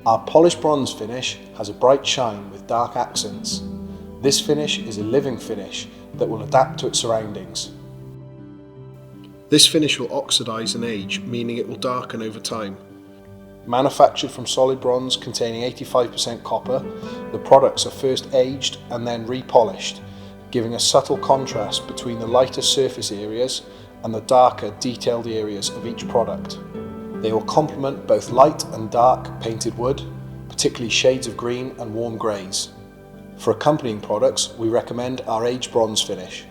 Our polished bronze finish has a bright shine with dark accents. This finish is a living finish that will adapt to its surroundings. This finish will oxidise and age, meaning it will darken over time. Manufactured from solid bronze containing 85% copper, the products are first aged and then repolished, giving a subtle contrast between the lighter surface areas and the darker detailed areas of each product. They will complement both light and dark painted wood, particularly shades of green and warm greys. For accompanying products, we recommend our aged bronze finish.